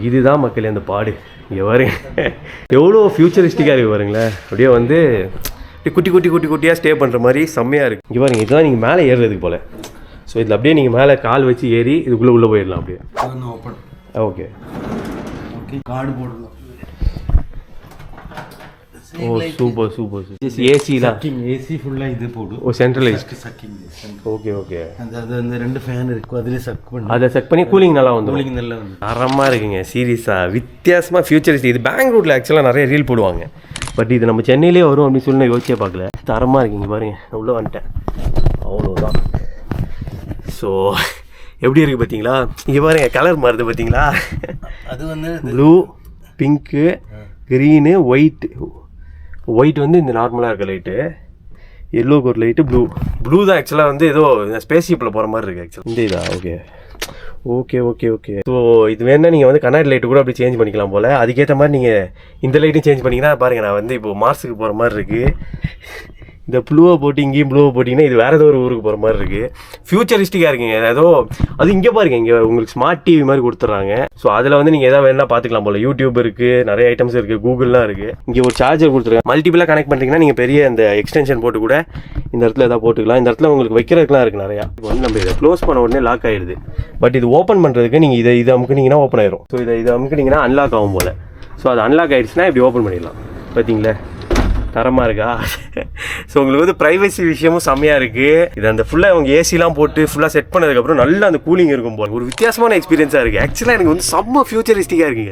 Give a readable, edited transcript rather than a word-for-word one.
இதுதான் மக்களே அந்த பாடு. இங்கே பாருங்க எவ்வளோ ஃபியூச்சரிஸ்டிக்காக இருக்குது பாருங்களேன். அப்படியே வந்து குட்டி குட்டி குட்டி குட்டியாக ஸ்டே பண்ணுற மாதிரி செம்மையாக இருக்குது. இங்கே பாருங்க இதுதான் நீங்கள் மேலே ஏறுறதுக்கு போல். ஸோ இதில் அப்படியே நீங்கள் மேலே கால் வச்சு ஏறி இதுக்குள்ளே போயிடலாம் அப்படியே. ஓப்பன். ஓகே ஓகே கார்டு போடலாம். ஓ சூப்பர் சூப்பர் சூப்பர். ஏசிலாம் ஏசி ஃபுல்லாக இது போடும். ஓ சென்ட்ரலைஸ்டு சக்கிங். Okay okay. அந்த 2 ஃபேன் இருக்கும், அதிலே சக் பண்ணி அதை செக் பண்ணி கூலிங் நல்லா வந்து கூலிங் நல்லா வந்து தரமாக இருக்குங்க. சீரியஸாக வித்தியாசமாக ஃபியூச்சரிஸ்ட். இது பெங்களூரில் ஆக்சுவலாக நிறைய ரீல் போடுவாங்க. பட் இது நம்ம சென்னையிலே வரும் அப்படின்னு சொல்லி நான் யோசிச்சே பார்க்கல. தரமாக இருக்குங்க பாருங்க. நான் உள்ளே வந்துட்டேன் அவ்வளோதான். ஸோ எப்படி இருக்குது பார்த்தீங்களா? இங்கே பாருங்க கலர் மாறுது பார்த்தீங்களா? அது வந்து ப்ளூ, பிங்க்கு, க்ரீனு, ஒயிட் வந்து இந்த நார்மலாக இருக்க லைட்டு, எல்லோக்கு ஒரு லைட்டு, ப்ளூ தான் ஆக்சுவலாக வந்து ஏதோ ஸ்பேஸ்ஷிப்பில் போகிற மாதிரி இருக்குது ஆக்சுவலாக. இந்த இதா okay okay okay okay. So இது வேணால் நீங்கள் வந்து கண்ணாடி லைட்டு கூட அப்படி சேஞ்ச் பண்ணிக்கலாம் போல். அதுக்கேற்ற மாதிரி நீங்கள் இந்த லைட்டும் சேஞ்ச் பண்ணிங்கன்னா பாருங்கள். நான் வந்து இப்போது மார்ஸுக்கு போகிற மாதிரி இருக்குது. இந்த ப்ளூவை போட்டு இங்கேயும் ப்ளூவை போட்டிங்கன்னா இது வேறு ஏதோ ஒரு ஊருக்கு போகிற மாதிரி இருக்குது. ஃபியூச்சரிஸ்டிக்காக இருக்குங்க. ஏதோ அது இங்கே பாருங்க, இங்கே உங்களுக்கு ஸ்மார்ட் டிவி மாதிரி கொடுத்துட்றாங்க. ஸோ அதில் வந்து நீங்கள் எதாவது வேணால் பார்த்துக்கலாம் போல். யூடியூப் இருக்குது, நிறைய ஐட்டம்ஸ் இருக்குது, கூகுள்லாம் இருக்குது. இங்கே ஒரு சார்ஜர் கொடுத்துருக்காங்க. மல்டிபிளாக கனெக்ட் பண்ணிட்டீங்கன்னா நீங்கள் பெரிய இந்த எக்ஸ்டென்ஷன் போட்டு கூட இந்த இடத்துல எதாவது போட்டுக்கலாம். இந்த இடத்துல உங்களுக்கு வைக்கிறதுக்குலாம் இருக்குது நிறையா. இப்போ வந்து நம்ம இதை க்ளோஸ் பண்ண உடனே லாக் ஆகிடுது. பட் இது ஓப்பன் பண்ணுறதுக்கு நீங்கள் இதை அமுக்குனீங்கன்னா ஓப்பன் ஆயிரும். ஸோ இதை அமுக்குனீங்கன்னா அன்லாக் ஆகும் போல். ஸோ அது அன்லாக் ஆகிடுச்சுன்னா இப்படி ஓப்பன் பண்ணிடலாம். பார்த்தீங்களா தரமாக இருக்கா? ஸோ உங்களுக்கு வந்து ப்ரைவசி விஷயமும் செம்மையாக இருக்குது. இது அந்த ஃபுல்லாக அவங்க ஏசிலாம் போட்டு ஃபுல்லாக செட் பண்ணதுக்கப்புறம் நல்லா அந்த கூலிங் இருக்கும் போல் ஒரு வித்தியாசமான எக்ஸ்பீரியன்ஸாக இருக்குது. ஆக்சுவலாக எனக்கு வந்து செம்ம ஃபியூச்சரிஸ்டிக்காக இருக்குங்க.